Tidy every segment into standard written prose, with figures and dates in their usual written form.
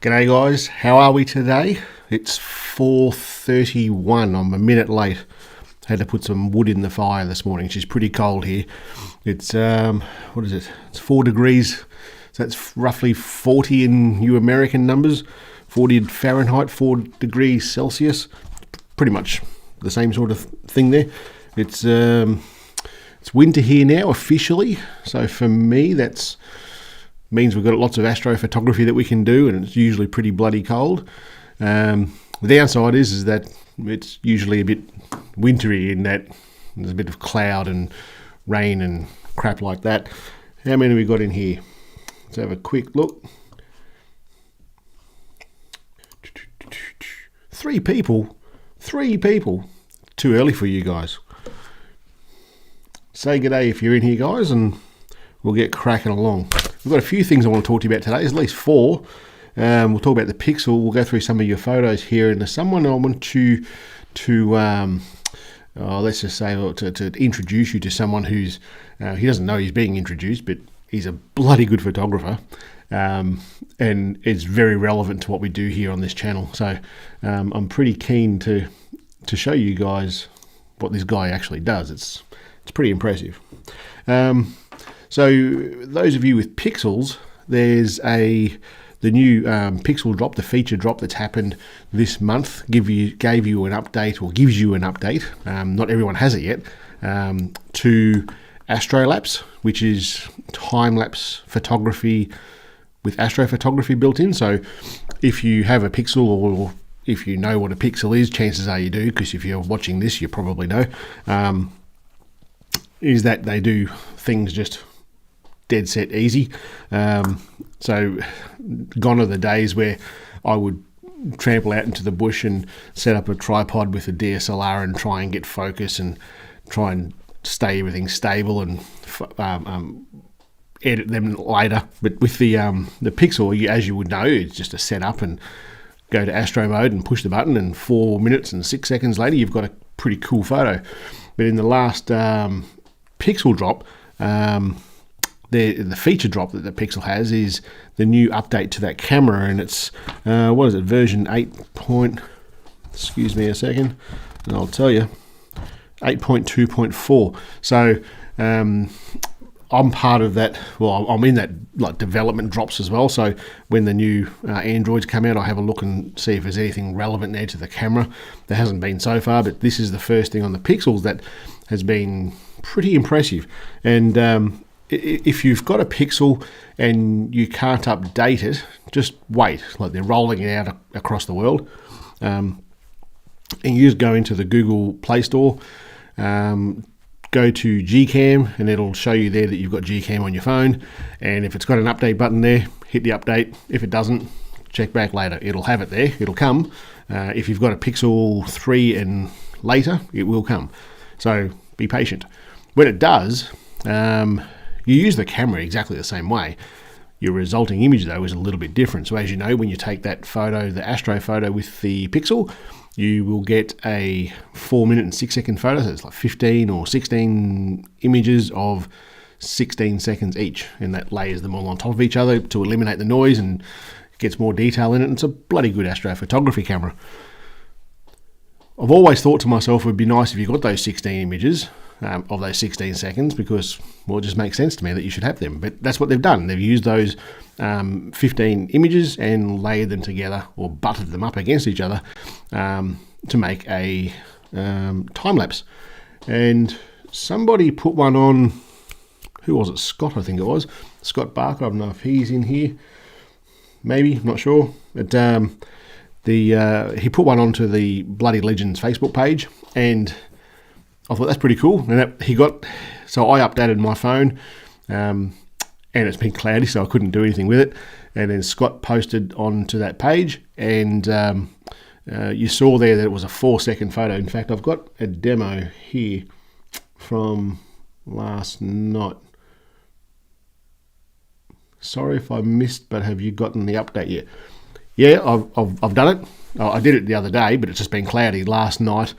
G'day guys, how are we today? It's 4:31, I'm a minute late. Had to put some wood in the fire this morning. It's pretty cold here. It's, what is it? It's 4 degrees, so that's roughly 40 in you American numbers. 40 Fahrenheit, 4 degrees Celsius. Pretty much the same sort of thing there. It's winter here now officially, so for me that's means we've got lots of astrophotography that we can do, and it's usually pretty bloody cold. The downside is that it's usually a bit wintry in that there's a bit of cloud and rain and crap like that. How many have we got in here? Let's have a quick look. 3 people. 3 people. Too early for you guys. Say g'day if you're in here, guys, and we'll get cracking along. We've got a few things I want to talk to you about today. There's at least 4. We'll talk about the Pixel. We'll go through some of your photos here. And there's someone I want you to let's just say, to introduce you to someone who's, he doesn't know he's being introduced, but he's a bloody good photographer. And it's very relevant to what we do here on this channel. So I'm pretty keen to show you guys what this guy actually does. It's pretty impressive. So those of you with Pixels, there's the new Pixel drop, the feature drop that's happened this month. Gave you an update, or gives you an update. Not everyone has it yet. To Astro-lapse, which is time-lapse photography with astrophotography built in. So if you have a Pixel, or if you know what a Pixel is, chances are you do, because if you're watching this, you probably know. Is that they do things just dead set easy. So gone are the days where I would trample out into the bush and set up a tripod with a DSLR and try and get focus and try and stay everything stable and edit them later. But with the Pixel, as you would know, it's just a setup and go to Astro mode and push the button, and 4 minutes and 6 seconds later you've got a pretty cool photo. But in the last Pixel drop, the feature drop that the Pixel has is the new update to that camera, and it's what is it, version 8. Excuse me a second, and I'll tell you, 8.2.4. So I'm part of that. Well, I'm in that like development drops as well. So when the new Androids come out, I'll have a look and see if there's anything relevant there to the camera. There hasn't been so far, but this is the first thing on the Pixels that has been pretty impressive. And if you've got a Pixel and you can't update it, just wait. Like, they're rolling it out across the world. And you just go into the Google Play Store, go to Gcam, and it'll show you there that you've got Gcam on your phone. And if it's got an update button there, hit the update. If it doesn't, check back later. It'll have it there. It'll come. If you've got a Pixel 3 and later, it will come. So be patient. When it does, you use the camera exactly the same way. Your resulting image, though, is a little bit different. So as you know, when you take that photo, the Astro photo with the Pixel, you will get a 4 minute and 6 second photo. So it's like 15 or 16 images of 16 seconds each, and that layers them all on top of each other to eliminate the noise and gets more detail in it. And it's a bloody good astrophotography camera. I've always thought to myself, it would be nice if you got those 16 images of those 16 seconds, because, well, it just makes sense to me that you should have them. But that's what they've done. They've used those 15 images and layered them together, or butted them up against each other, to make a time-lapse. And somebody put one on, who was it? Scott, I think it was. Scott Barker. I don't know if he's in here. Maybe, not sure. But he put one onto the Bloody Legends Facebook page, and I thought that's pretty cool. And so I updated my phone, and it's been cloudy, so I couldn't do anything with it. And then Scott posted onto that page, and you saw there that it was a 4 second photo. In fact, I've got a demo here from last night. Sorry if I missed, but have you gotten the update yet? Yeah, I've done it. I did it the other day, but it's just been cloudy. Last night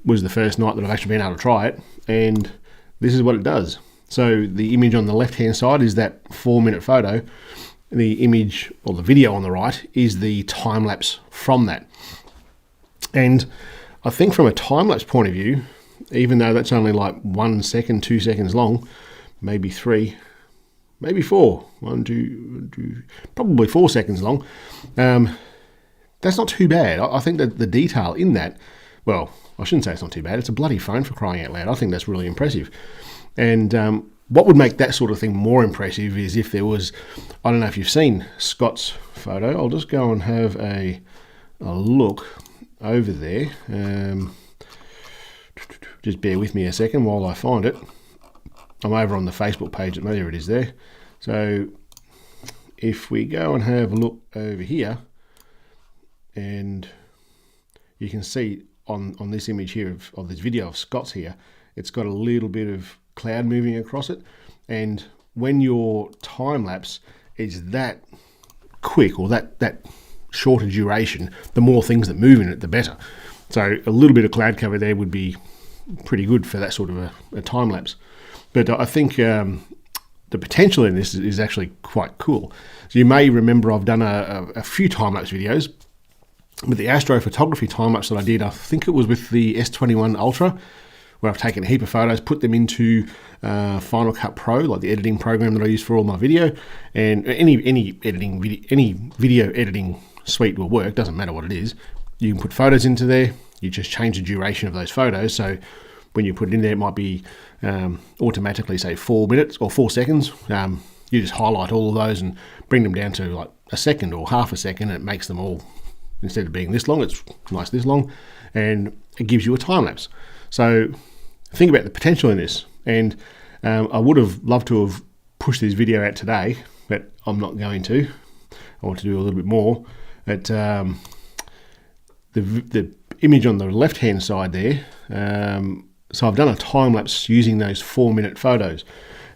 was the first night that I've actually been able to try it, and this is what it does. So the image on the left hand side is that 4 minute photo, the image or the video on the right is the time lapse from that. And I think from a time lapse point of view, even though that's only like 1 second, 2 seconds long, maybe 3, maybe 4, 1, 2, probably 4 seconds long, that's not too bad. I think that the detail in that, well, I shouldn't say it's not too bad. It's a bloody phone, for crying out loud. I think that's really impressive. And what would make that sort of thing more impressive is if there was, I don't know if you've seen Scott's photo. I'll just go and have a look over there. Just bear with me a second while I find it. I'm over on the Facebook page. There it is there. So if we go and have a look over here, and you can see on this image here of this video of Scott's here, it's got a little bit of cloud moving across it. And when your time lapse is that quick, or that shorter duration, the more things that move in it, the better. So a little bit of cloud cover there would be pretty good for that sort of a time lapse. But I think the potential in this is actually quite cool. So you may remember I've done a few time lapse videos, but the astrophotography time lapse that I did, I think it was with the S21 Ultra, where I've taken a heap of photos, put them into Final Cut Pro, like the editing program that I use for all my video, and any video editing suite will work. Doesn't matter what it is. You can put photos into there. You just change the duration of those photos. So when you put it in there, it might be automatically say 4 minutes or 4 seconds. You just highlight all of those and bring them down to like a second or half a second. And it makes them all, instead of being this long, it's nice this long, and it gives you a time lapse. So think about the potential in this. And I would have loved to have pushed this video out today, but I'm not going to. I want to do a little bit more. But the image on the left-hand side there, so I've done a time lapse using those 4-minute photos.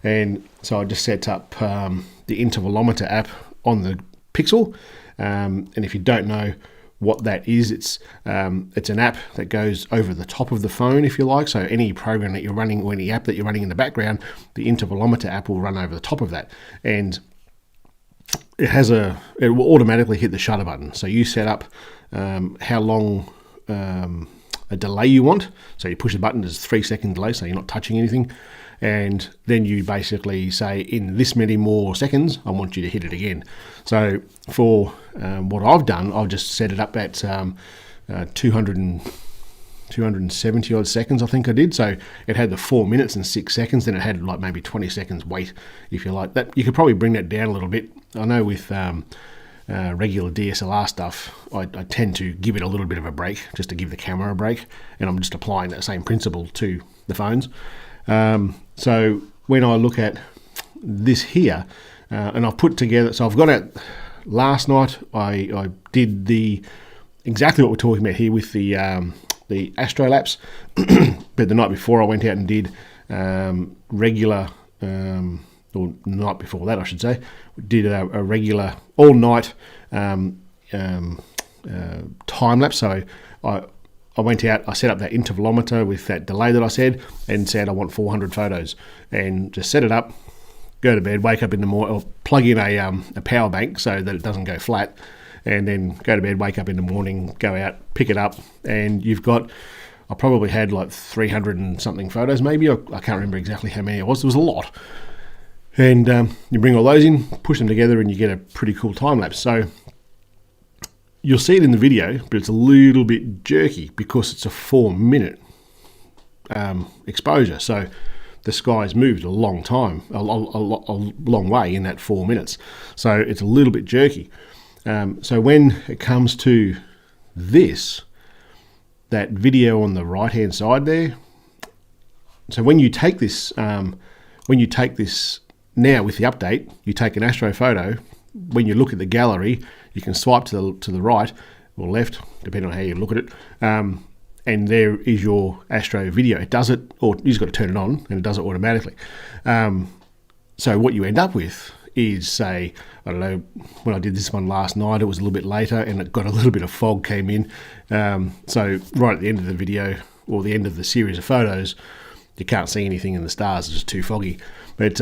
And so I just set up the intervalometer app on the Pixel. And if you don't know what that is, it's an app that goes over the top of the phone, if you like. So any program that you're running or any app that you're running in the background, the intervalometer app will run over the top of that. And it will automatically hit the shutter button. So you set up how long a delay you want. So you push the button, there's a 3-second delay, so you're not touching anything. And then you basically say, in this many more seconds, I want you to hit it again. So for what I've done, I've just set it up at 270 odd seconds, I think I did. So it had the 4 minutes and 6 seconds, then it had like maybe 20 seconds wait, if you like. That you could probably bring that down a little bit. I know with regular DSLR stuff, I tend to give it a little bit of a break, just to give the camera a break, and I'm just applying that same principle to the phones. So when I look at this here, and I've put together, so I've got it last night, I did exactly what we're talking about here with the Astro-lapse, but the night before I went out and did regular, or the night before that I should say, did a regular all-night time-lapse. So I went out, I set up that intervalometer with that delay that I said, and said I want 400 photos, and just set it up, go to bed, wake up in the morning, or plug in a power bank so that it doesn't go flat, and then go to bed, wake up in the morning, go out, pick it up, and you've got, I probably had like 300 and something photos maybe, I can't remember exactly how many it was, there was a lot. And you bring all those in, push them together, and you get a pretty cool time lapse. So you'll see it in the video, but it's a little bit jerky because it's a 4-minute exposure. So the sky's moved a long time, a long way in that 4 minutes. So it's a little bit jerky. So when it comes to this, that video on the right-hand side there, so when you take this now with the update, you take an Astro photo. When you look at the gallery, you can swipe to the right or left, depending on how you look at it, and there is your Astro video. It does it, or you just got to turn it on, and it does it automatically. So what you end up with is, say, I don't know, when I did this one last night, it was a little bit later, and it got a little bit of fog came in. So right at the end of the video, or the end of the series of photos, you can't see anything in the stars, it's just too foggy. But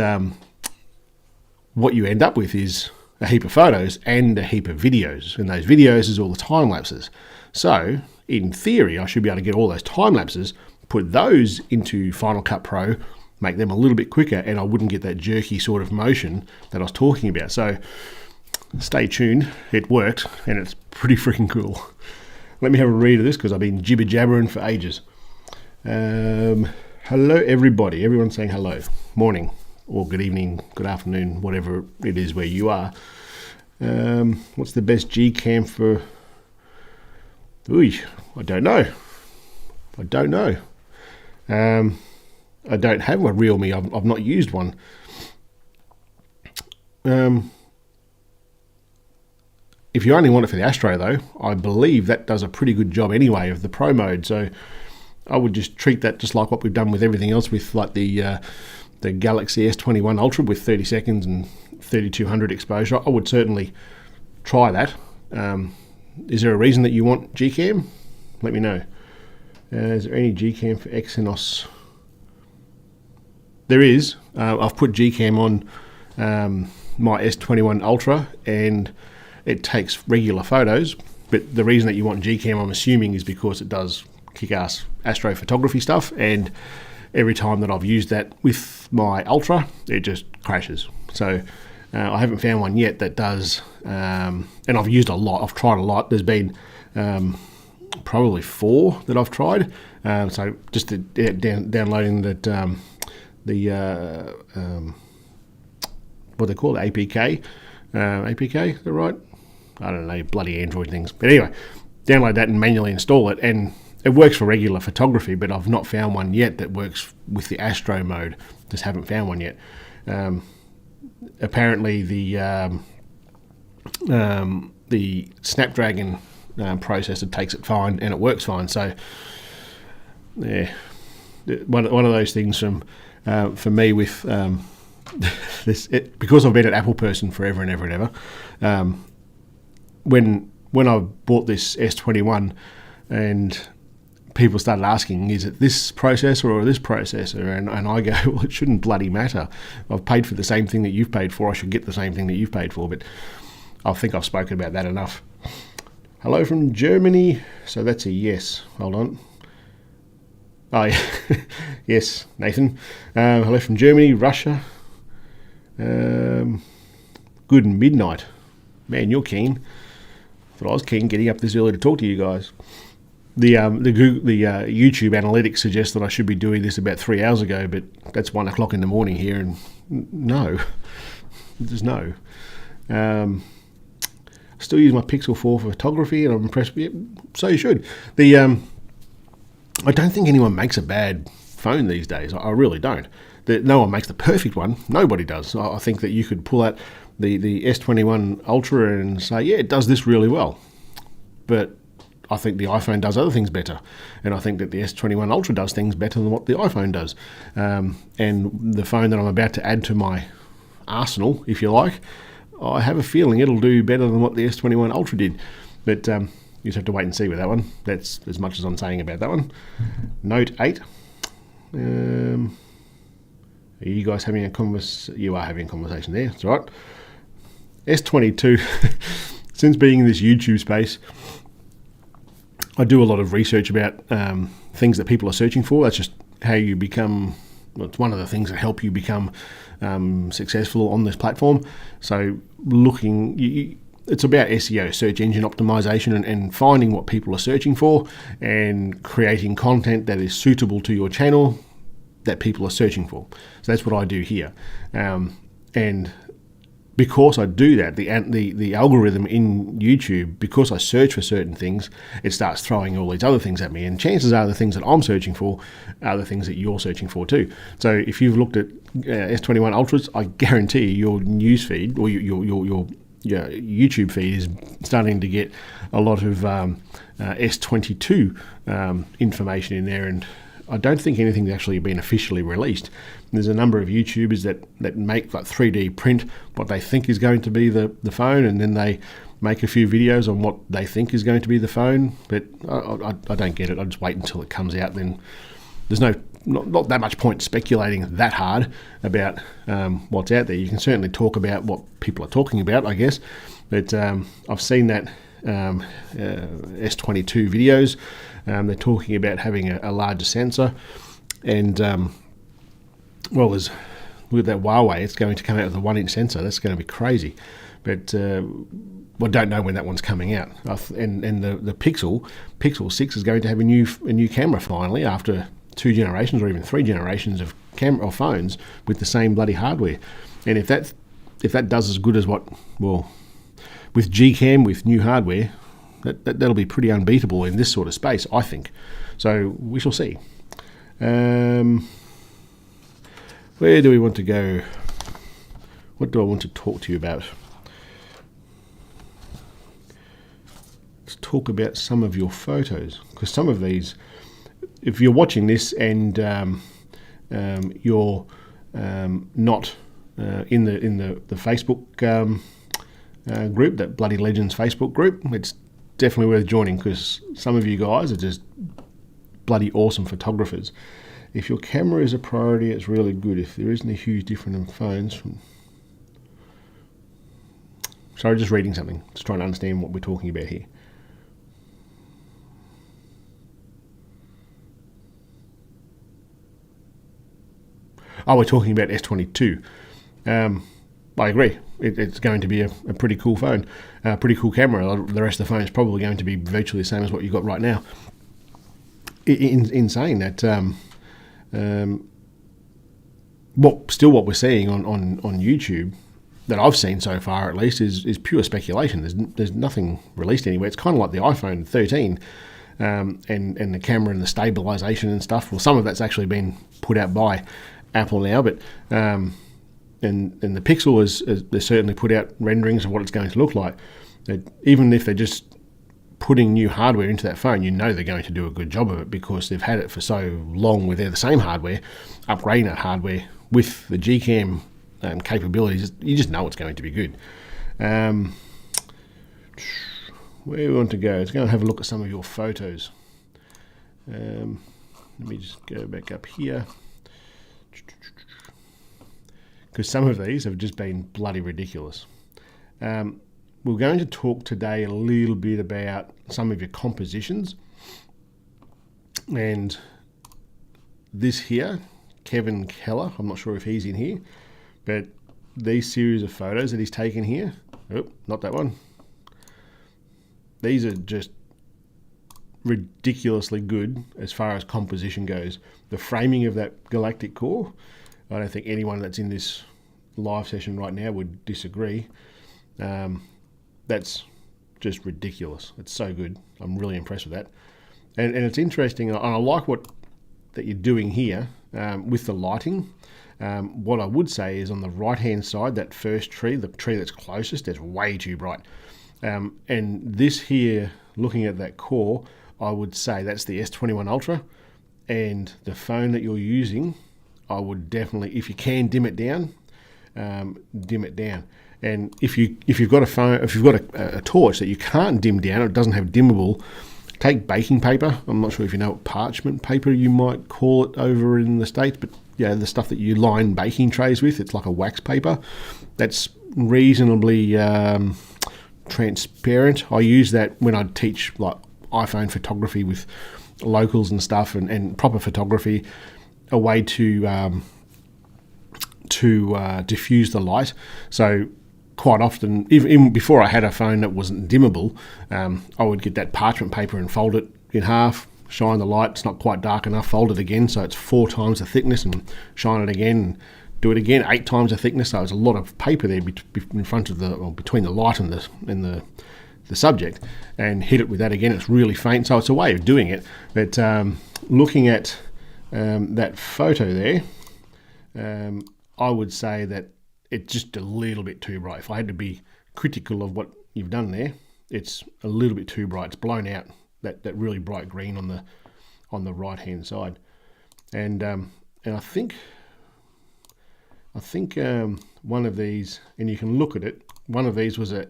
what you end up with is a heap of photos and a heap of videos, and those videos is all the time lapses. So in theory, I should be able to get all those time lapses, put those into Final Cut Pro, make them a little bit quicker, and I wouldn't get that jerky sort of motion that I was talking about. So stay tuned, it worked, and it's pretty freaking cool. Let me have a read of this because I've been jibber jabbering for ages. Hello everybody, everyone's saying hello. Morning, or good evening, good afternoon, whatever it is where you are. What's the best G-Cam for... Ooh, I don't know. I don't have a Realme. I've not used one. If you only want it for the Astro though, I believe that does a pretty good job anyway of the Pro mode. So I would just treat that just like what we've done with everything else, with like the Galaxy S21 Ultra with 30 seconds and 3200 exposure. I would certainly try that. Is there a reason that you want Gcam? Let me know. Is there any Gcam for Exynos? There is. I've put Gcam on my S21 Ultra and it takes regular photos, but the reason that you want Gcam, I'm assuming, is because it does kick-ass astrophotography stuff, and every time that I've used that with my Ultra, it just crashes. So I haven't found one yet that does, and I've used a lot, I've tried a lot. There's been probably 4 that I've tried, so just downloading that, what they call it, APK, is that right? I don't know, bloody Android things. But anyway, download that and manually install it, and it works for regular photography, but I've not found one yet that works with the Astro mode. Just haven't found one yet. Apparently the Snapdragon processor takes it fine and it works fine. So yeah, one of those things from for me with this, because I've been an Apple person forever and ever and ever. When I bought this S21 and people started asking, is it this processor or this processor? And I go, well, it shouldn't bloody matter. I've paid for the same thing that you've paid for. I should get the same thing that you've paid for. But I think I've spoken about that enough. Hello from Germany. So that's a yes. Hold on. Oh, yeah. Yes, Nathan. Hello from Germany, Russia. Good midnight. Man, you're keen. Thought I was keen getting up this early to talk to you guys. The YouTube analytics suggest that I should be doing this about 3 hours ago, but that's 1 o'clock in the morning here, and no, there's no. Still use my Pixel 4 for photography, and I'm impressed with it. So you should. I don't think anyone makes a bad phone these days. I really don't. No one makes the perfect one. Nobody does. I think that you could pull out the S21 Ultra and say, yeah, it does this really well. But I think the iPhone does other things better. And I think that the S21 Ultra does things better than what the iPhone does. And the phone that I'm about to add to my arsenal, if you like, I have a feeling it'll do better than what the S21 Ultra did. But you just have to wait and see with that one. That's as much as I'm saying about that one. Note 8. Are you guys having a conversation? You are having a conversation there. That's right. S22. Since being in this YouTube space, I do a lot of research about things that people are searching for. That's just how you become. Well, it's one of the things that help you become successful on this platform. So it's about SEO, search engine optimization, and finding what people are searching for and creating content that is suitable to your channel that people are searching for. So that's what I do here. And because I do that, the algorithm in YouTube, because I search for certain things, it starts throwing all these other things at me. And chances are the things that I'm searching for are the things that you're searching for too. So if you've looked at S21 Ultras, I guarantee your news feed or your YouTube feed is starting to get a lot of S22 information in there, and I don't think anything's actually been officially released. There's a number of YouTubers that make like 3D print what they think is going to be the phone, and then they make a few videos on what they think is going to be the phone. But I don't get it. I just wait until it comes out. Then there's no not that much point speculating that hard about what's out there. You can certainly talk about what people are talking about, I guess. But I've seen that S22 videos. They're talking about having a larger sensor, and well, with that Huawei, it's going to come out with a 1-inch sensor. That's going to be crazy. But I don't know when that one's coming out. And the Pixel 6 is going to have a new camera finally after 2 generations or even 3 generations of camera or phones with the same bloody hardware. And if that does as good as what, well, with Gcam with new hardware, that'll be pretty unbeatable in this sort of space, I think. So we shall see. Where do we want to go? What do I want to talk to you about? Let's talk about some of your photos, because some of these, if you're watching this and you're not in the Facebook group, that Bloody Legends Facebook group, it's definitely worth joining, because some of you guys are just bloody awesome photographers. If your camera is a priority, it's really good. If there isn't a huge difference in phones, sorry, just reading something, just trying to understand what we're talking about here. Oh, we're talking about S22. I agree. It's going to be a pretty cool phone, a pretty cool camera. The rest of the phone is probably going to be virtually the same as what you've got right now. In saying that, what we're seeing on YouTube that I've seen so far, at least, is pure speculation. There's nothing released anywhere. It's kind of like the iPhone 13 and the camera and the stabilization and stuff. Well, some of that's actually been put out by Apple now, but and the Pixel is they certainly put out renderings of what it's going to look like. Even if they're just putting new hardware into that phone, you know they're going to do a good job of it, because they've had it for so long with the same hardware. Upgrading that hardware with the Gcam capabilities, you just know it's going to be good. Where we want to go? Let's go and have a look at some of your photos. Let me just go back up here, because some of these have just been bloody ridiculous. We're going to talk today a little bit about some of your compositions. And this here, Kevin Keller, I'm not sure if he's in here, but these series of photos that he's taken here, oh, not that one. These are just ridiculously good as far as composition goes. The framing of that galactic core, I don't think anyone that's in this live session right now would disagree. That's just ridiculous. It's so good. I'm really impressed with that. And it's interesting, and I like that you're doing here with the lighting. What I would say is on the right-hand side, that first tree, the tree that's closest, that's way too bright. And this here, looking at that core, I would say that's the S21 Ultra. And the phone that you're using, I would definitely, if you can dim it down, dim it down. And if you've got a phone, if you've got a torch that you can't dim down, it doesn't have dimmable, take baking paper. I'm not sure if you know what parchment paper you might call it over in the States, but yeah, the stuff that you line baking trays with, it's like a wax paper. That's reasonably transparent. I use that when I teach like iPhone photography with locals and stuff, and proper photography, a way to diffuse the light. So quite often, even before I had a phone that wasn't dimmable, I would get that parchment paper and fold it in half, shine the light. It's not quite dark enough, fold it again so it's 4 times the thickness, and shine it again, and do it again 8 times the thickness. So it's a lot of paper there in front of between the light and the subject, and hit it with that again. It's really faint, so it's a way of doing it. But looking at that photo there, I would say that it's just a little bit too bright. If I had to be critical of what you've done there, it's a little bit too bright. It's blown out that really bright green on the right hand side, and I think one of these, and you can look at it. One of these was a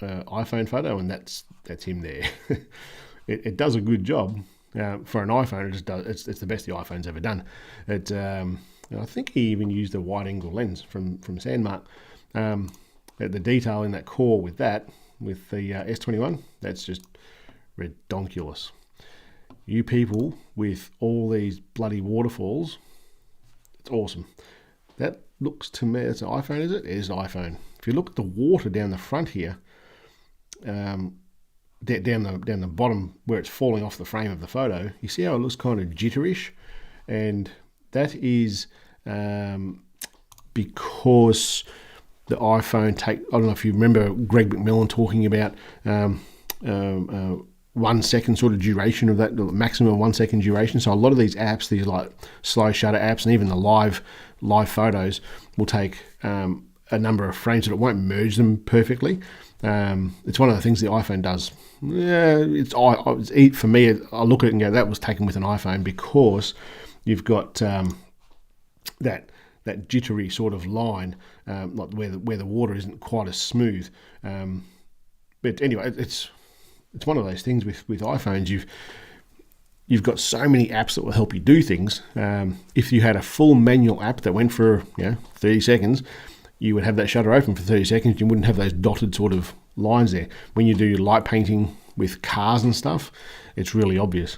iPhone photo, and that's him there. It does a good job, For an iPhone, it just does. It's the best the iPhone's ever done. I think he even used a wide-angle lens from Sandmark. The detail in that core with the S21, that's just redonkulous. You people with all these bloody waterfalls, it's awesome. That looks to me, it's an iPhone, is it? It is an iPhone. If you look at the water down the front here, down the bottom where it's falling off the frame of the photo, you see how it looks kind of jitterish, and that is because the iPhone I don't know if you remember Greg McMillan talking about 1 second sort of duration of that, maximum 1 second duration. So a lot of these apps, these like slow shutter apps, and even the live photos will take a number of frames, so it won't merge them perfectly. It's one of the things the iPhone does. Yeah, for me. I look at it and go, that was taken with an iPhone, because you've got that jittery sort of line, like where the water isn't quite as smooth. But anyway, it's one of those things with iPhones. You've got so many apps that will help you do things. If you had a full manual app that went for 30 seconds, you would have that shutter open for 30 seconds. You wouldn't have those dotted sort of lines there. When you do your light painting with cars and stuff, it's really obvious.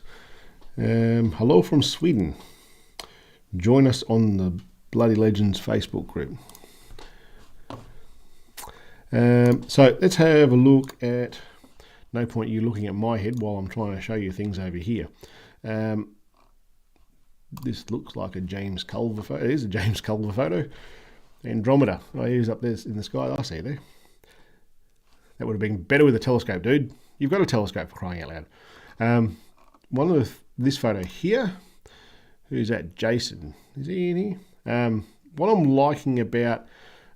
Hello from Sweden. Join us on the Bloody Legends Facebook group. So let's have a look at, no point you looking at my head while I'm trying to show you things over here. This looks like a James Culver photo. It is a James Culver photo. Andromeda. Oh, he's up there in the sky. I see there. That would have been better with a telescope, dude. You've got a telescope, for crying out loud. This photo here. Who's that? Jason. Is he in here? What I'm liking about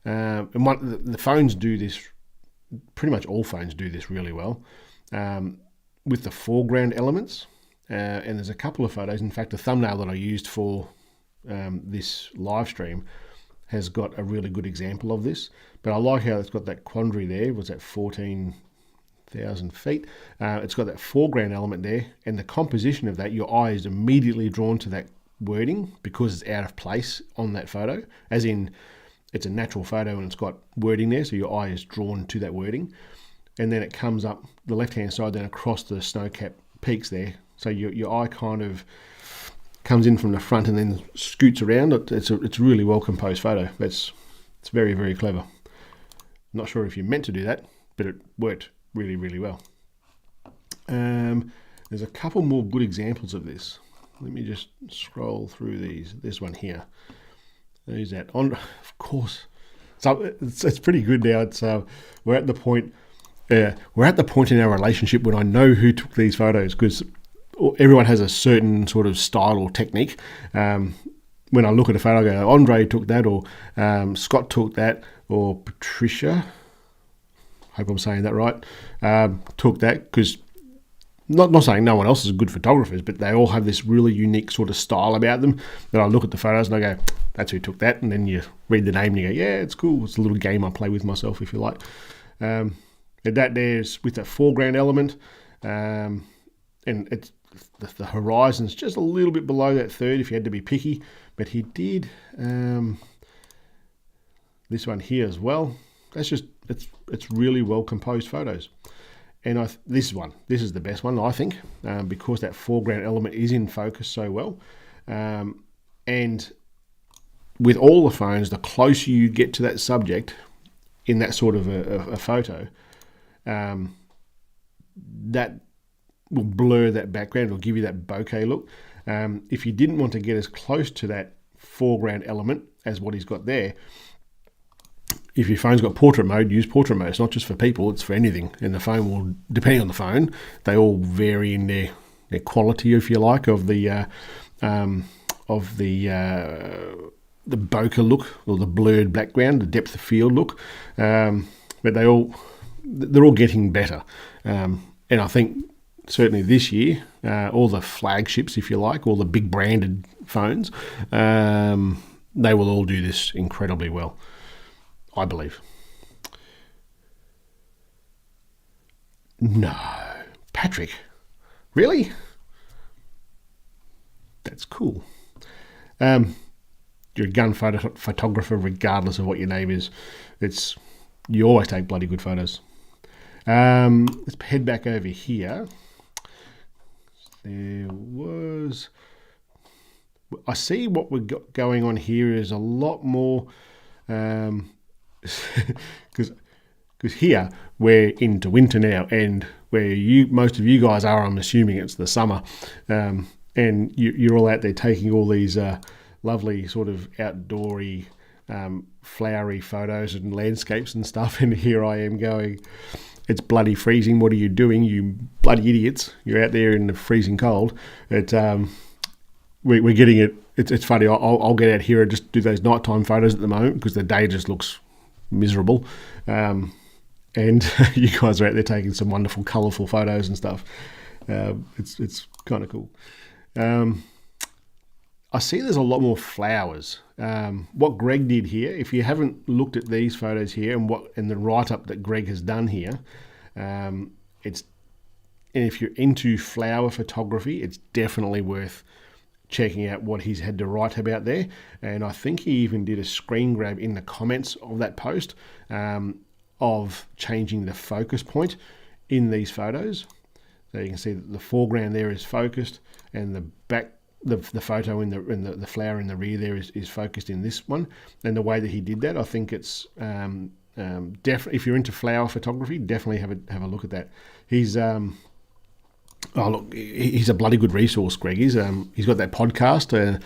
the phones do this. Pretty much all phones do this really well with the foreground elements. And there's a couple of photos. In fact, the thumbnail that I used for this live stream has got a really good example of this. But I like how it's got that quandary there. Was that 14,000 feet? It's got that foreground element there, and the composition of that, your eye is immediately drawn to that wording because it's out of place on that photo, as in it's a natural photo and it's got wording there, so your eye is drawn to that wording. And then it comes up the left-hand side, then across the snow-capped peaks there. So your eye kind of comes in from the front and then scoots around. It's a really well-composed photo. It's very, very clever. Not sure if you meant to do that, but it worked really, really well. There's a couple more good examples of this. Let me just scroll through these. This one here. Who's that? Of course. So it's pretty good now. We're at the point. We're at the point in our relationship when I know who took these photos, because everyone has a certain sort of style or technique. When I look at a photo, I go, Andre took that, or Scott took that, or Patricia, hope I'm saying that right, took that, because not saying no one else is good photographers, but they all have this really unique sort of style about them that I look at the photos and I go, that's who took that. And then you read the name and you go, yeah, it's cool. It's a little game I play with myself, if you like. And that there's with that foreground element, and it's the horizon's just a little bit below that third if you had to be picky, but he did this one here as well. That's just it's really well composed photos. And this is the best one, I think, because that foreground element is in focus so well. And with all the phones, the closer you get to that subject in that sort of a photo, that will blur that background. It'll give you that bokeh look. If you didn't want to get as close to that foreground element as what he's got there, if your phone's got portrait mode, use portrait mode. It's not just for people, it's for anything. And the phone will, depending on the phone, they all vary in their quality, if you like, of the bokeh look, or the blurred background, the depth of field look. But they're all getting better. And I think certainly this year, all the flagships, if you like, all the big branded phones, they will all do this incredibly well, I believe. No. Patrick? Really? that's cool. You're a gun photographer regardless of what your name is. You always take bloody good photos. Let's head back over here. I see what we've got going on here is a lot more, because here we're into winter now, and where most of you guys are, I'm assuming it's the summer, and you're all out there taking all these lovely sort of outdoory, flowery photos and landscapes and stuff, and here I am going, it's bloody freezing. What are you doing, you bloody idiots? You're out there in the freezing cold. We're getting it. It's funny. I'll get out here and just do those nighttime photos at the moment because the day just looks miserable. And you guys are out there taking some wonderful, colourful photos and stuff. It's kind of cool. I see there's a lot more flowers. What Greg did here, if you haven't looked at these photos here and the write-up that Greg has done here, and if you're into flower photography, it's definitely worth checking out what he's had to write about there. And I think he even did a screen grab in the comments of that post of changing the focus point in these photos. So you can see that the foreground there is focused, and the back, the photo in the flower in the rear there is focused in this one. And the way that he did that, I think it's definitely, if you're into flower photography, definitely have a look at that. He's he's a bloody good resource, Greg. He's got that podcast.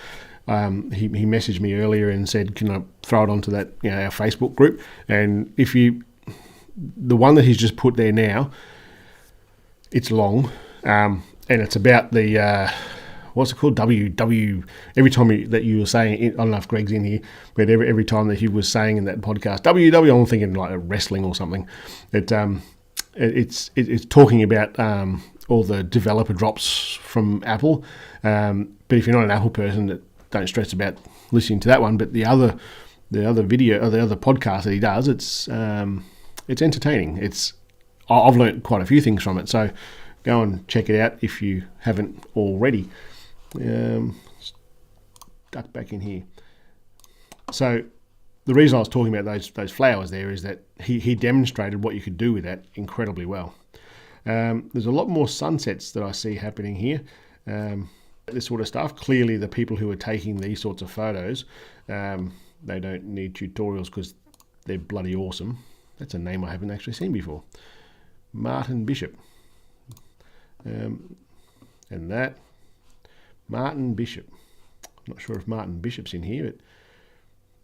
He messaged me earlier and said, can I throw it onto that, our Facebook group? And the one that he's just put there now, it's long, and it's about the what's it called? Every time that you were saying, I don't know if Greg's in here, but every time that he was saying in that podcast, I'm thinking like a wrestling or something. It's talking about all the developer drops from Apple. But if you're not an Apple person, don't stress about listening to that one. But the other video or the other podcast that he does, it's entertaining. I've learned quite a few things from it. So go and check it out if you haven't already. Duck back in here. So the reason I was talking about those flowers there is that he demonstrated what you could do with that incredibly well. There's a lot more sunsets that I see happening here. This sort of stuff. Clearly, the people who are taking these sorts of photos, they don't need tutorials because they're bloody awesome. That's a name I haven't actually seen before. Martin Bishop. And that. Martin Bishop. I'm not sure if Martin Bishop's in here, but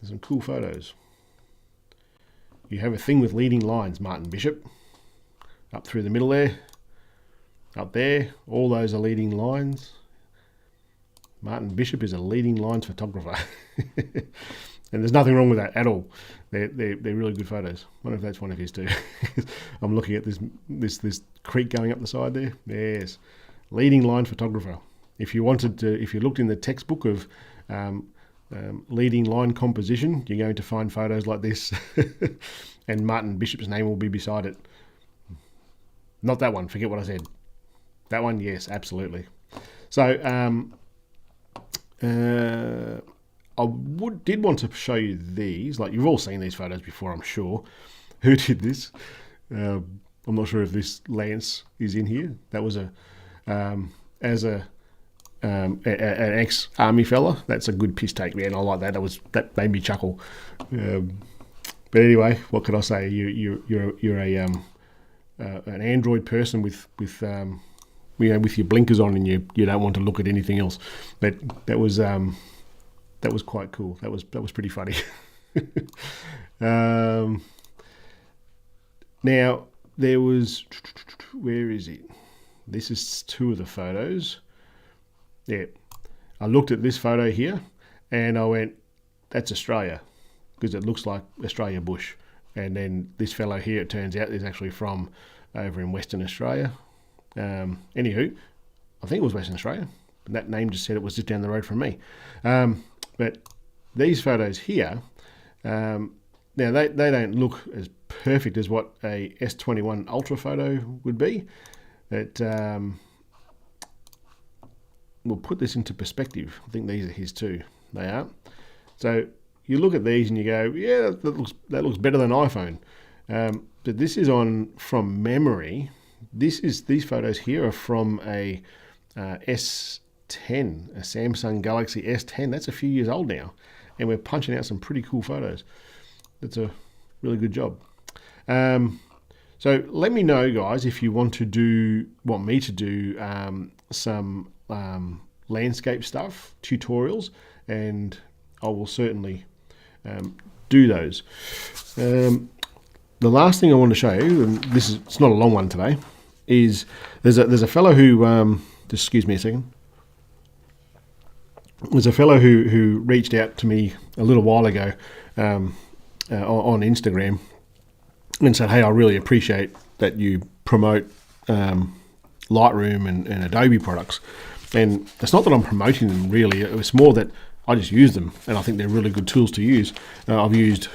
there's some cool photos. You have a thing with leading lines, Martin Bishop. Up through the middle there. Up there. All those are leading lines. Martin Bishop is a leading lines photographer. And there's nothing wrong with that at all. They're really good photos. I wonder if that's one of his too. I'm looking at this creek going up the side there. Yes. Leading line photographer. If you looked in the textbook of leading line composition, you're going to find photos like this. And Martin Bishop's name will be beside it. Not that one, forget what I said. That one, yes, absolutely. So did want to show you these. Like, you've all seen these photos before, I'm sure. Who did this? I'm not sure if this Lance is in here. That was an ex-army fella. That's a good piss take, man. I like that. That made me chuckle. But anyway, what could I say? You're an Android person with your blinkers on, and you don't want to look at anything else. But that was quite cool. That was pretty funny. Now there was, where is it? This is two of the photos. Yeah, I looked at this photo here, and I went, "That's Australia," because it looks like Australia bush. And then this fellow here, it turns out, is actually from over in Western Australia. Anywho, I think it was Western Australia. But that name just said it was just down the road from me. But these photos here, now they don't look as perfect as what a S21 Ultra photo would be. But we'll put this into perspective. I think these are his too. They are. So you look at these and you go, yeah, that looks better than iPhone. But this is on from memory. These photos here are from a S10, a Samsung Galaxy S10. That's a few years old now, and we're punching out some pretty cool photos. That's a really good job. So let me know, guys, if you want me to do some landscape stuff, tutorials, and I will certainly do those. The last thing I want to show you, and it's not a long one today, is there's a fellow who just excuse me a second. There's a fellow who reached out to me a little while ago on Instagram and said, hey, I really appreciate that you promote Lightroom and Adobe products. And it's not that I'm promoting them really, it's more that I just use them and I think they're really good tools to use. I've used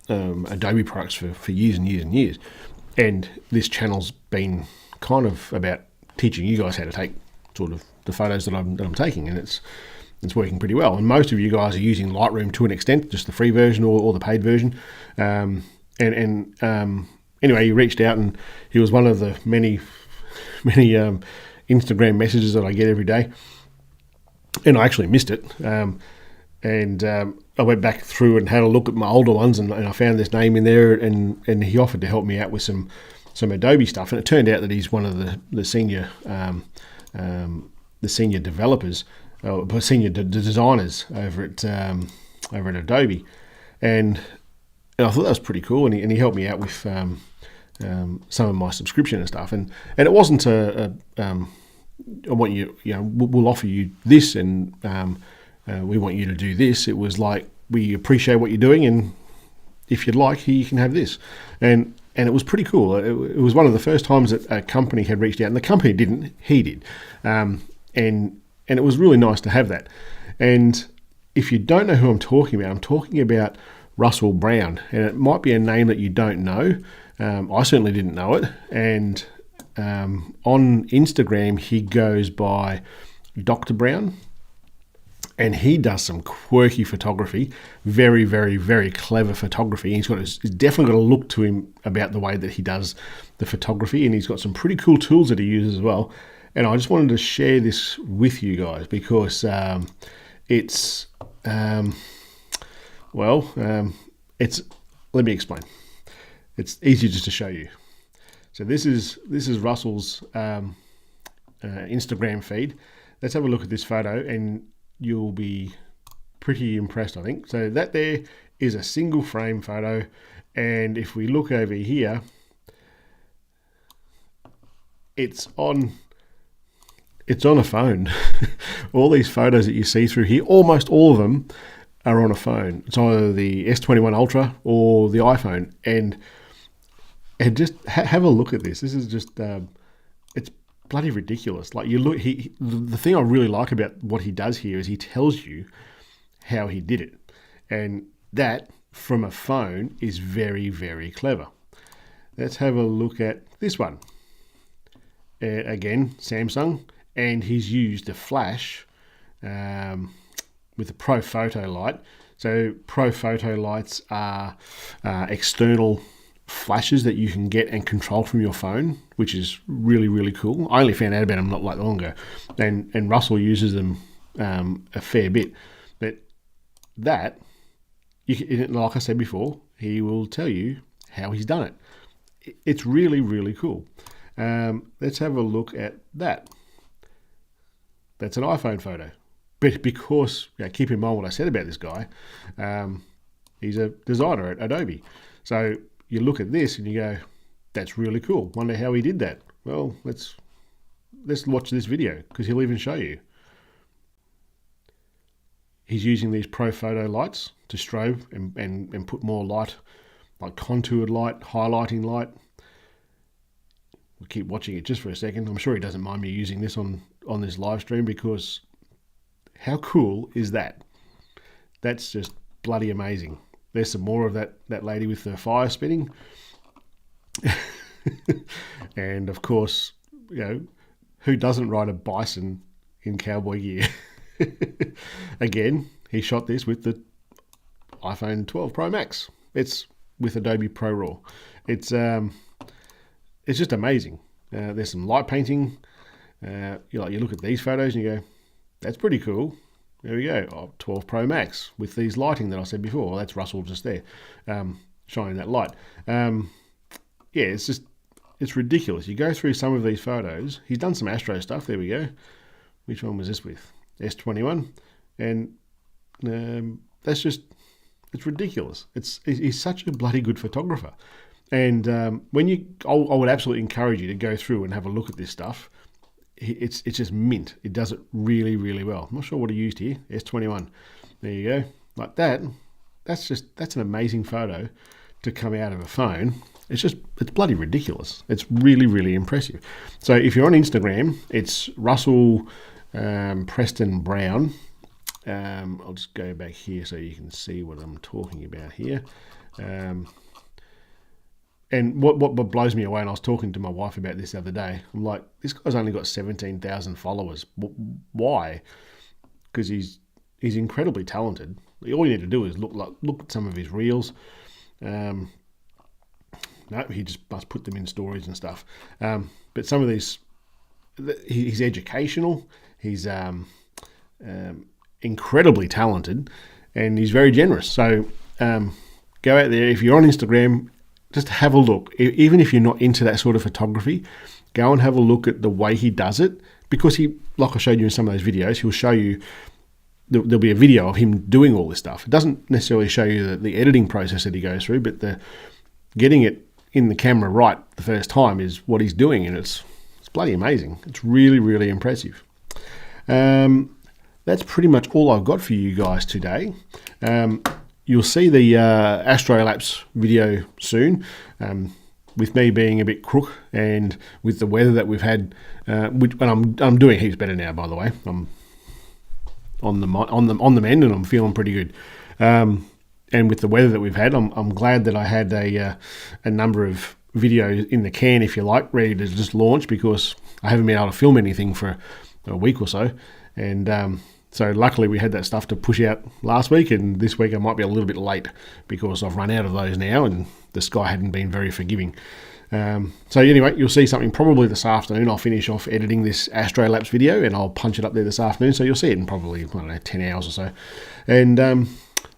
Adobe products for years and years and years, and this channel's been kind of about teaching you guys how to take sort of the photos that I'm taking, and it's working pretty well. And most of you guys are using Lightroom to an extent, just the free version or the paid version. Anyway, he reached out, and he was one of the many Instagram messages that I get every day, and I actually missed it. I went back through and had a look at my older ones, and I found this name in there, and he offered to help me out with some Adobe stuff. And it turned out that he's one of the senior developers, senior designers over at Adobe, and I thought that was pretty cool. And he helped me out with some of my subscription and stuff. And it wasn't I want we'll offer you this, and we want you to do this. It was like, we appreciate what you're doing, and if you'd like, you can have this. And it was pretty cool. It was one of the first times that a company had reached out, and the company didn't, he did. And it was really nice to have that. And if you don't know who I'm talking about Russell Brown, and it might be a name that you don't know. I certainly didn't know it. And on Instagram, he goes by Dr. Brown. And he does some quirky photography, very, very, very clever photography. He's definitely got a look to him about the way that he does the photography, and he's got some pretty cool tools that he uses as well. And I just wanted to share this with you guys because it's let me explain. It's easier just to show you. So this is Russell's Instagram feed. Let's have a look at this photo, and you'll be pretty impressed, I think. So that there is a single frame photo, and if we look over here, it's on a phone. All these photos that you see through here, almost all of them are on a phone. It's either the S21 Ultra or the iPhone, and just have a look at this. This is just it's bloody ridiculous. Like, you look, the thing I really like about what he does here is he tells you how he did it, and that from a phone is very, very clever. Let's have a look at this one. Again, Samsung, and he's used a flash with a Pro Photo light. So Pro Photo lights are external flashes that you can get and control from your phone, which is really, really cool. I only found out about them not that long ago, and Russell uses them a fair bit. But that, like I said before, he will tell you how he's done it. It's really, really cool. Let's have a look at that. That's an iPhone photo. But because, keep in mind what I said about this guy, he's a designer at Adobe. So you look at this and you go, that's really cool. Wonder how he did that. Well, let's watch this video, because he'll even show you. He's using these Pro Photo lights to strobe and put more light, like contoured light, highlighting light. We'll keep watching it just for a second. I'm sure he doesn't mind me using this on this live stream, because how cool is that? That's just bloody amazing. There's some more of that lady with the fire spinning. And of course, who doesn't ride a bison in cowboy gear. Again, he shot this with the iPhone 12 Pro Max. It's with Adobe Pro Raw. It's just amazing. There's some light painting. You look at these photos and you go, that's pretty cool. There we go. 12 Pro Max with these lighting that I said before. Well, that's Russell just there, shining that light. Yeah, it's ridiculous. You go through some of these photos. He's done some Astro stuff. There we go. Which one was this with? S21. And it's ridiculous. He's such a bloody good photographer. And I would absolutely encourage you to go through and have a look at this stuff. It's just mint. It does it really, really well. I'm not sure what he used here. S21. There you go. Like that. That's an amazing photo to come out of a phone. It's bloody ridiculous. It's really, really impressive. So if you're on Instagram, it's Russell Preston Brown. I'll just go back here so you can see what I'm talking about here. And what blows me away, and I was talking to my wife about this the other day, I'm like, this guy's only got 17,000 followers. Why? Because he's incredibly talented. All you need to do is look at some of his reels. No, he just must put them in stories and stuff. But some of these, he's educational. He's incredibly talented, and he's very generous. So go out there. If you're on Instagram, just have a look. Even if you're not into that sort of photography, go and have a look at the way he does it. Because he, like I showed you in some of those videos, he'll show you, there'll be a video of him doing all this stuff. It doesn't necessarily show you the editing process that he goes through, but the getting it in the camera right the first time is what he's doing, and it's bloody amazing. It's really, really impressive. That's pretty much all I've got for you guys today. You'll see the Astro-lapse video soon, with me being a bit crook and with the weather that we've had. And I'm doing heaps better now, by the way. I'm on the mend, and I'm feeling pretty good. And with the weather that we've had, I'm glad that I had a number of videos in the can, if you like, ready to just launch, because I haven't been able to film anything for a week or so. And so luckily we had that stuff to push out last week, and this week I might be a little bit late because I've run out of those now, and the sky hadn't been very forgiving. So anyway, you'll see something probably this afternoon. I'll finish off editing this Astro-lapse video, and I'll punch it up there this afternoon, so you'll see it in probably, 10 hours or so. And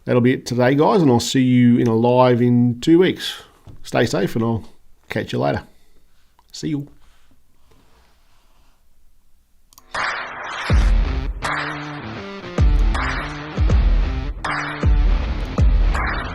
that'll be it today, guys, and I'll see you in a live in 2 weeks. Stay safe, and I'll catch you later. See you.